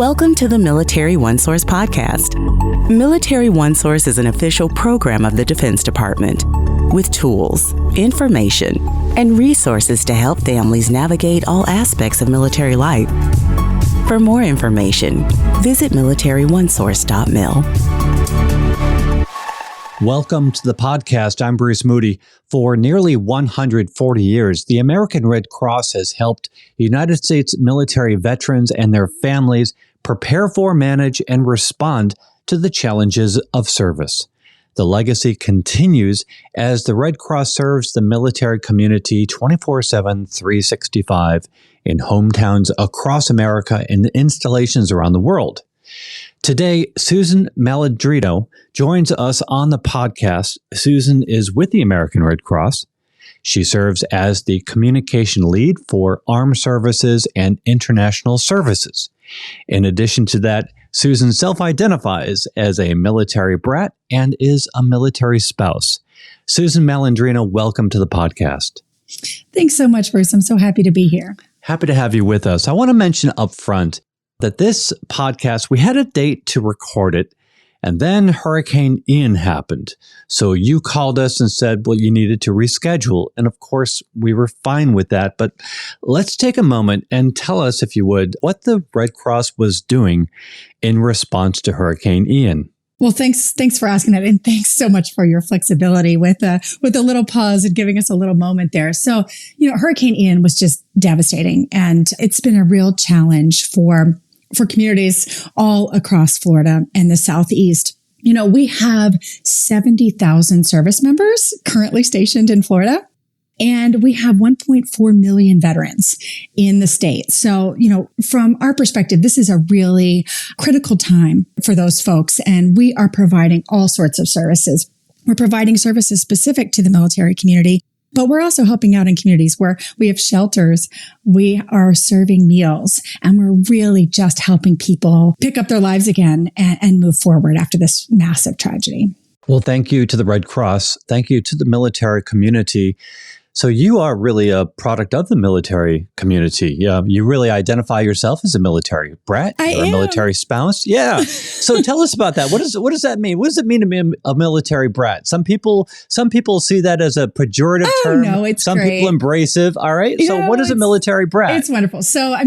Welcome to the Military OneSource podcast. Military OneSource is an official program of the Defense Department with tools, information, and resources to help families navigate all aspects of military life. For more information, visit MilitaryOneSource.mil. Welcome to the podcast. I'm Bruce Moody. For nearly 140 years, the American Red Cross has helped United States military veterans and their families prepare for, manage, and respond to the challenges of service. The legacy continues as the Red Cross serves the military community 24/7, 365 in hometowns across America and installations around the world. Today, Susan Malandrino joins us on the podcast. Susan is with the American Red Cross. She serves as the communication lead for Armed Services and International Services. In addition to that, Susan self-identifies as a military brat and is a military spouse. Susan Malandrino, welcome to the podcast. Thanks so much, Bruce. I'm so happy to be here. Happy to have you with us. I want to mention up front that this podcast, we had a date to record it, and then Hurricane Ian happened. So you called us and said, well, you needed to reschedule. And of course, we were fine with that. But let's take a moment and tell us, if you would, what the Red Cross was doing in response to Hurricane Ian. Well, thanks for asking that. And thanks so much for your flexibility with a little pause and giving us a little moment there. So, Hurricane Ian was just devastating. And it's been a real challenge for communities all across Florida and the Southeast. We have 70,000 service members currently stationed in Florida, and we have 1.4 million veterans in the state. So, from our perspective, this is a really critical time for those folks, and we are providing all sorts of services. We're providing services specific to the military community, but we're also helping out in communities where we have shelters, we are serving meals, and we're really just helping people pick up their lives again and move forward after this massive tragedy. Well, thank you to the Red Cross. Thank you to the military community. So you are really a product of the military community. You really identify yourself as a military brat. You're a military spouse. Yeah. So tell us about that. What does that mean? What does it mean to be a military brat? Some people see that as a pejorative term. No, it's Some great. people embracive. All right. So what is a military brat? It's wonderful. So, I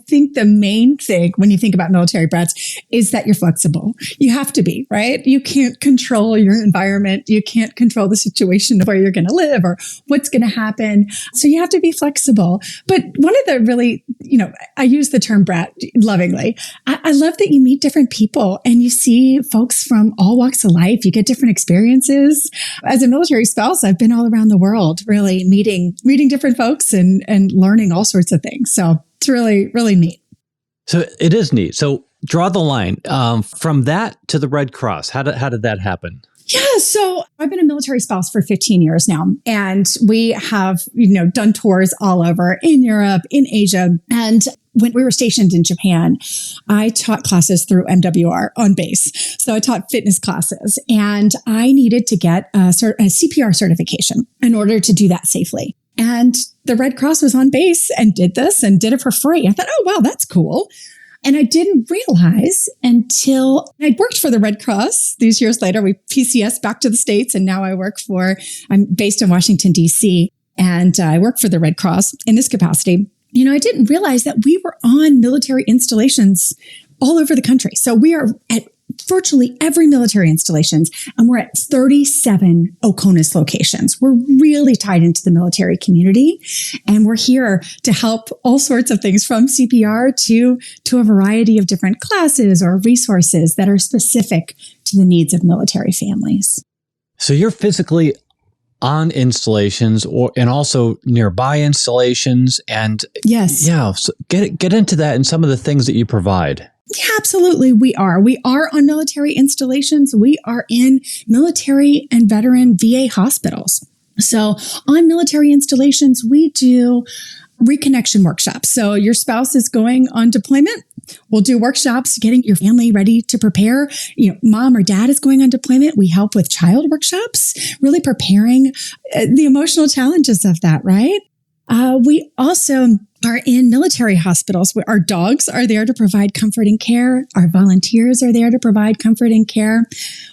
think the main thing when you think about military brats is that you're flexible. You have to be, right? You can't control your environment. You can't control the situation of where you're going to live or what's going to happen. So you have to be flexible. But one of the really, I use the term brat lovingly. I love that you meet different people and you see folks from all walks of life. You get different experiences. As a military spouse, I've been all around the world, really meeting different folks and learning all sorts of things. So it's really, really neat. So it is neat. So draw the line from that to the Red Cross. How did that happen? Yeah, so I've been a military spouse for 15 years now, and we have, done tours all over in Europe, in Asia. And when we were stationed in Japan, I taught classes through MWR on base. So I taught fitness classes, and I needed to get a CPR certification in order to do that safely. And the Red Cross was on base and did this and did it for free. I thought, oh, wow, that's cool. And I didn't realize until I worked for the Red Cross. These years later, we PCS back to the States, and now I'm based in Washington, D.C., and I work for the Red Cross in this capacity. I didn't realize that we were on military installations all over the country. So we are at virtually every military installations, and we're at 37 OCONUS locations. We're really tied into the military community, and we're here to help all sorts of things from CPR to a variety of different classes or resources that are specific to the needs of military families. So you're physically on installations and also nearby installations. And yes. Yeah, so get into that and some of the things that you provide. Yeah, absolutely. We are on military installations. We are in military and veteran VA hospitals. So on military installations, we do reconnection workshops. So your spouse is going on deployment. We'll do workshops getting your family ready to prepare. Mom or dad is going on deployment. We help with child workshops, really preparing the emotional challenges of that, right? We also are in military hospitals. Our dogs are there to provide comfort and care. Our volunteers are there to provide comfort and care.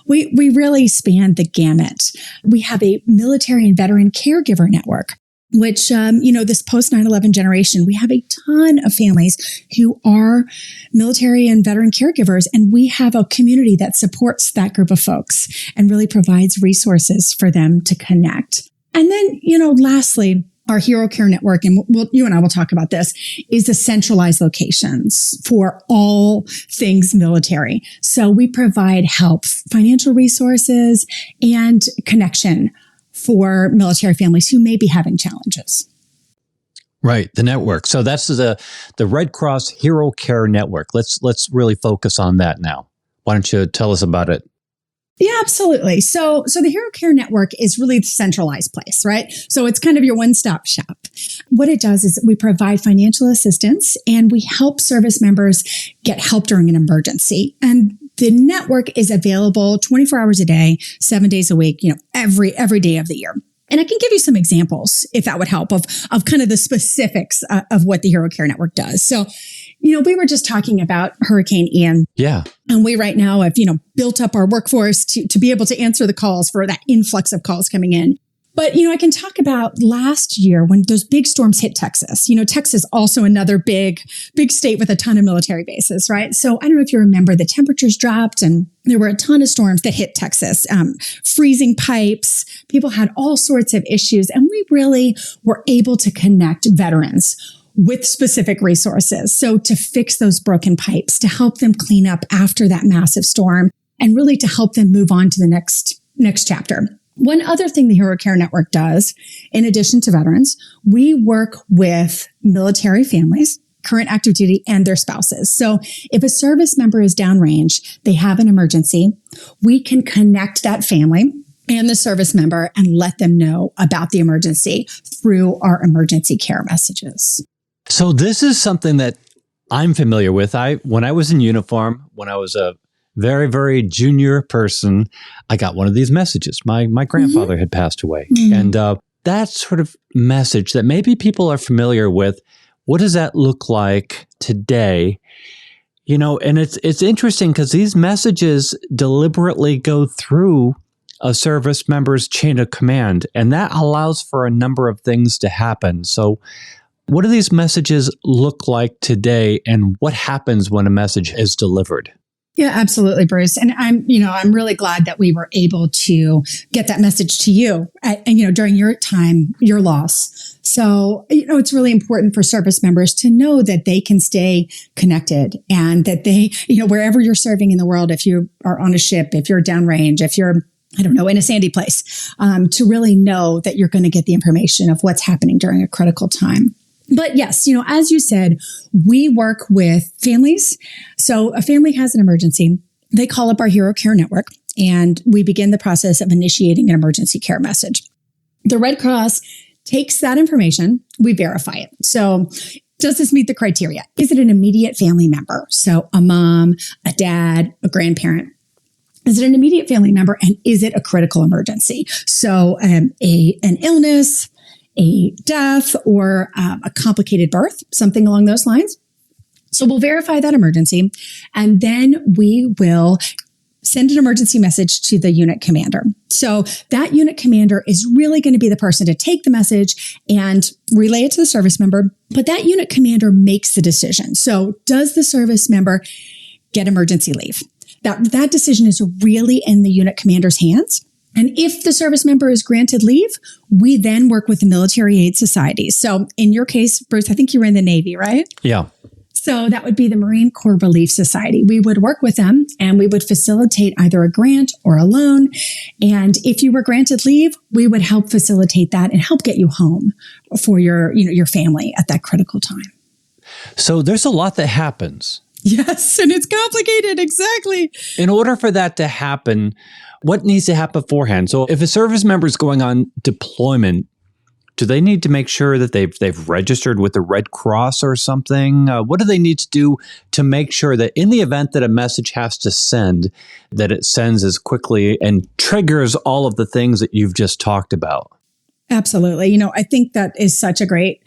We really span the gamut. We have a military and veteran caregiver network, which, this post 9/11 generation, we have a ton of families who are military and veteran caregivers. And we have a community that supports that group of folks and really provides resources for them to connect. And then, lastly, our Hero Care Network, and you and I will talk about this, is the centralized locations for all things military. So we provide help, financial resources, and connection for military families who may be having challenges. Right, the network. So that's the Red Cross Hero Care Network. Let's really focus on that now. Why don't you tell us about it? Yeah, absolutely. So the Hero Care Network is really the centralized place, right? So it's kind of your one-stop shop. What it does is we provide financial assistance and we help service members get help during an emergency. And the network is available 24 hours a day, 7 days a week, every day of the year. And I can give you some examples, if that would help, of kind of the specifics of what the Hero Care Network does. So, we were just talking about Hurricane Ian. Yeah. And we right now have, built up our workforce to be able to answer the calls for that influx of calls coming in. But, I can talk about last year when those big storms hit Texas. Texas also another big state with a ton of military bases, right? So I don't know if you remember, the temperatures dropped and there were a ton of storms that hit Texas, freezing pipes. People had all sorts of issues. And we really were able to connect veterans with specific resources. So to fix those broken pipes, to help them clean up after that massive storm, and really to help them move on to the next chapter. One other thing the Hero Care Network does, in addition to veterans, we work with military families, current active duty, and their spouses. So if a service member is downrange, they have an emergency, we can connect that family and the service member and let them know about the emergency through our emergency care messages. So this is something that I'm familiar with. When I was in uniform, when I was a very, very junior person, I got one of these messages. My grandfather had passed away. And that sort of message that maybe people are familiar with, what does that look like today? And it's interesting because these messages deliberately go through a service member's chain of command, and that allows for a number of things to happen. So what do these messages look like today, and what happens when a message is delivered? Yeah, absolutely, Bruce. And I'm really glad that we were able to get that message to you, during your time, your loss. So, it's really important for service members to know that they can stay connected and that they, wherever you're serving in the world, if you are on a ship, if you're downrange, if you're, in a sandy place, to really know that you're going to get the information of what's happening during a critical time. But yes, as you said, we work with families. So a family has an emergency. They call up our Hero Care Network and we begin the process of initiating an emergency care message. The Red Cross takes that information. We verify it. So does this meet the criteria? Is it an immediate family member? So a mom, a dad, a grandparent. Is it an immediate family member? And is it a critical emergency? So an illness, a death, or a complicated birth, something along those lines. So we'll verify that emergency, and then we will send an emergency message to the unit commander. So that unit commander is really going to be the person to take the message and relay it to the service member, but that unit commander makes the decision. So does the service member get emergency leave? That decision is really in the unit commander's hands. And if the service member is granted leave, we then work with the military aid societies. So in your case, Bruce, I think you were in the Navy, right? Yeah. So that would be the Marine Corps Relief Society. We would work with them and we would facilitate either a grant or a loan. And if you were granted leave, we would help facilitate that and help get you home for your family at that critical time. So there's a lot that happens. Yes, and it's complicated. Exactly. In order for that to happen, what needs to happen beforehand? So if a service member is going on deployment, do they need to make sure that they've registered with the Red Cross or something? What do they need to do to make sure that in the event that a message has to send, that it sends as quickly and triggers all of the things that you've just talked about? Absolutely. I think that is such a great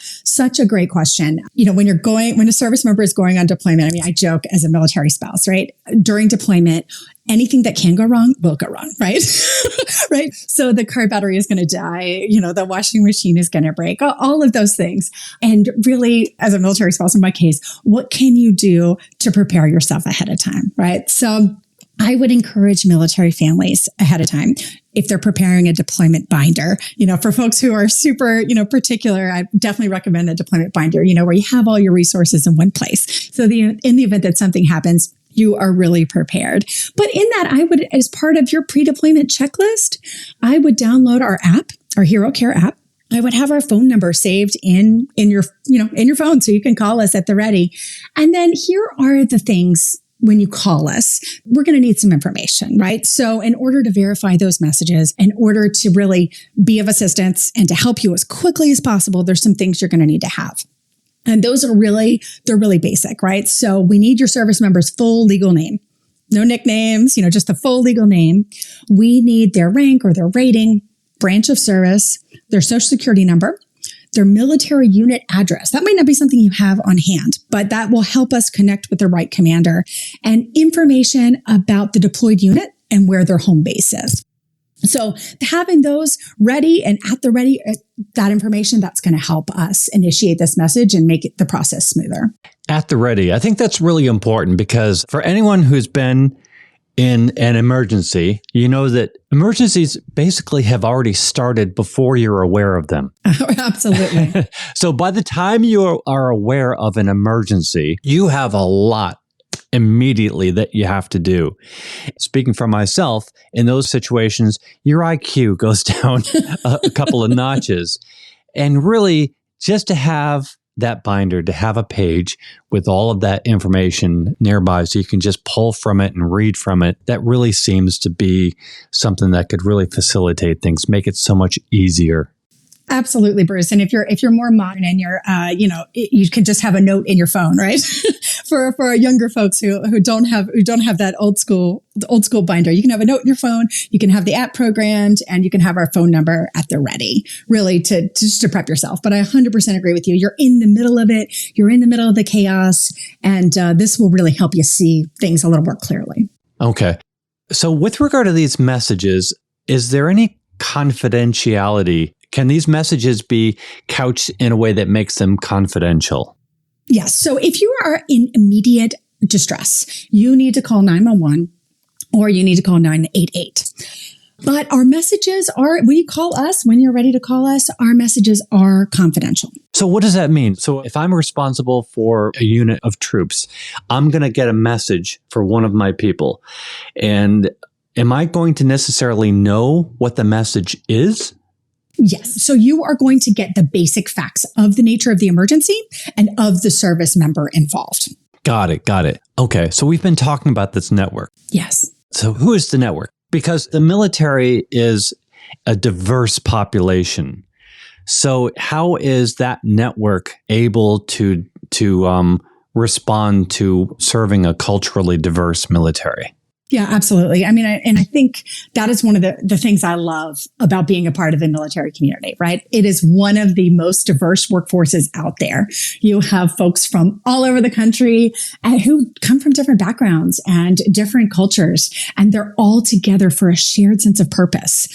question. When a service member is going on deployment, I joke as a military spouse, right? During deployment, anything that can go wrong will go wrong, right? Right. So the car battery is going to die. The washing machine is going to break, all of those things. And really, as a military spouse in my case, what can you do to prepare yourself ahead of time, right? So I would encourage military families ahead of time, if they're preparing a deployment binder. For folks who are super, particular, I definitely recommend a deployment binder, where you have all your resources in one place. So in the event that something happens, you are really prepared. But in that, I would, as part of your pre-deployment checklist, I would download our app, our Hero Care app. I would have our phone number saved in your phone, so you can call us at the ready. And then here are the things. When you call us, we're going to need some information, right? So in order to verify those messages, in order to really be of assistance and to help you as quickly as possible, there's some things you're going to need to have. And those are they're really basic, right? So we need your service member's full legal name. No nicknames, just the full legal name. We need their rank or their rating, branch of service, their social security number, their military unit address. That might not be something you have on hand, but that will help us connect with the right commander, and information about the deployed unit and where their home base is. So having those ready and at the ready, that information, that's going to help us initiate this message and make the process smoother. At the ready. I think that's really important, because for anyone who's been in an emergency, you know that emergencies basically have already started before you're aware of them. Oh, absolutely. So by the time you are aware of an emergency, you have a lot immediately that you have to do. Speaking for myself, in those situations, your IQ goes down a couple of notches. And really, just to have that binder, to have a page with all of that information nearby so you can just pull from it and read from it, that really seems to be something that could really facilitate things, make it so much easier. Absolutely, Bruce. And if you're more modern and you can just have a note in your phone, right? for younger folks who don't have that old school binder, you can have a note in your phone. You can have the app programmed, and you can have our phone number at the ready, really to prep yourself. But I 100% agree with you. You're in the middle of it. You're in the middle of the chaos, and this will really help you see things a little more clearly. Okay. So with regard to these messages, is there any confidentiality? Can these messages be couched in a way that makes them confidential? Yes. So if you are in immediate distress, you need to call 911 or you need to call 988. But our messages are, when you call us, when you're ready to call us, our messages are confidential. So what does that mean? So if I'm responsible for a unit of troops, I'm going to get a message for one of my people. And am I going to necessarily know what the message is? Yes. So you are going to get the basic facts of the nature of the emergency and of the service member involved. Got it. Okay. So we've been talking about this network. Yes. So who is the network? Because the military is a diverse population. So how is that network able to respond to serving a culturally diverse military? Yeah, absolutely. I mean, I think that is one of the things I love about being a part of the military community, right? It is one of the most diverse workforces out there. You have folks from all over the country who come from different backgrounds and different cultures, and they're all together for a shared sense of purpose.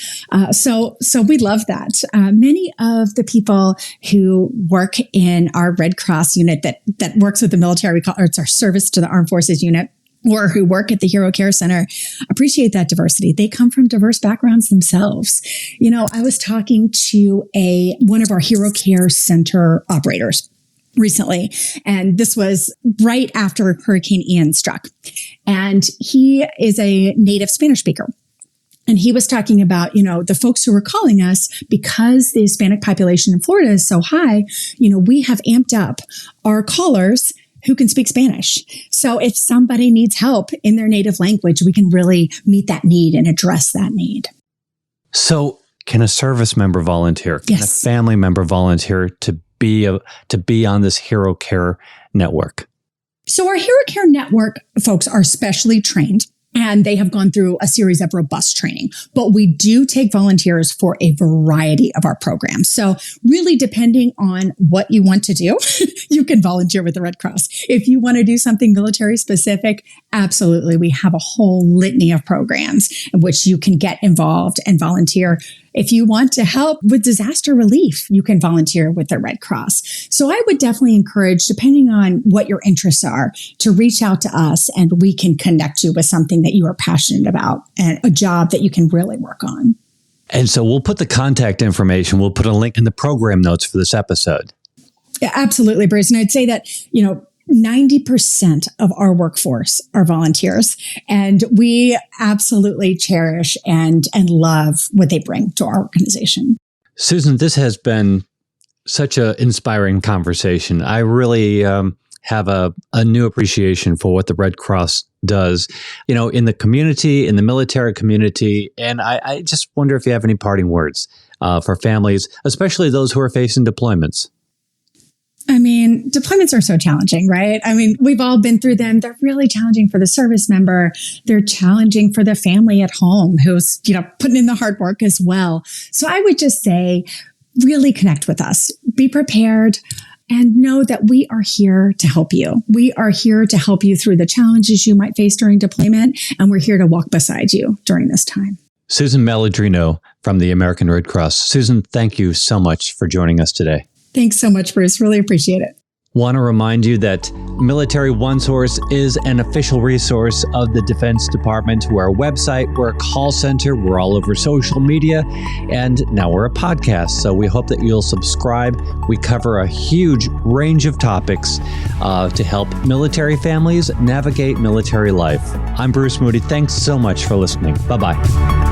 So we love that. Many of the people who work in our Red Cross unit that works with the military, or it's our service to the armed forces unit, or who work at the Hero Care Center, appreciate that diversity. They come from diverse backgrounds themselves. I was talking to one of our Hero Care Center operators recently, and this was right after Hurricane Ian struck. And he is a native Spanish speaker. And he was talking about, the folks who were calling us, because the Hispanic population in Florida is so high, we have amped up our callers who can speak Spanish. So if somebody needs help in their native language, we can really meet that need and address that need. So can a service member volunteer? Can Yes. a family member volunteer to be on this Hero Care network? So our Hero Care network folks are specially trained And they have gone through a series of robust training. But we do take volunteers for a variety of our programs. So really, depending on what you want to do, you can volunteer with the Red Cross. If you want to do something military specific, absolutely. We have a whole litany of programs in which you can get involved and volunteer. If you want to help with disaster relief, you can volunteer with the Red Cross. So I would definitely encourage, depending on what your interests are, to reach out to us and we can connect you with something that you are passionate about and a job that you can really work on. And so we'll put the contact information, we'll put a link in the program notes for this episode. Yeah, absolutely, Bruce. And I'd say that, 90% of our workforce are volunteers, and we absolutely cherish and love what they bring to our organization. Susan, this has been such an inspiring conversation. I really have a new appreciation for what the Red Cross does, in the community, in the military community. And I just wonder if you have any parting words for families, especially those who are facing deployments. I mean, deployments are so challenging, right? I mean, we've all been through them. They're really challenging for the service member. They're challenging for the family at home who's, putting in the hard work as well. So I would just say, really connect with us. Be prepared and know that we are here to help you. We are here to help you through the challenges you might face during deployment, and we're here to walk beside you during this time. Susan Malandrino from the American Red Cross. Susan, thank you so much for joining us today. Thanks so much, Bruce. Really appreciate it. Want to remind you that Military OneSource is an official resource of the Defense Department. We're a website, we're a call center, we're all over social media, and now we're a podcast. So we hope that you'll subscribe. We cover a huge range of topics to help military families navigate military life. I'm Bruce Moody. Thanks so much for listening. Bye-bye.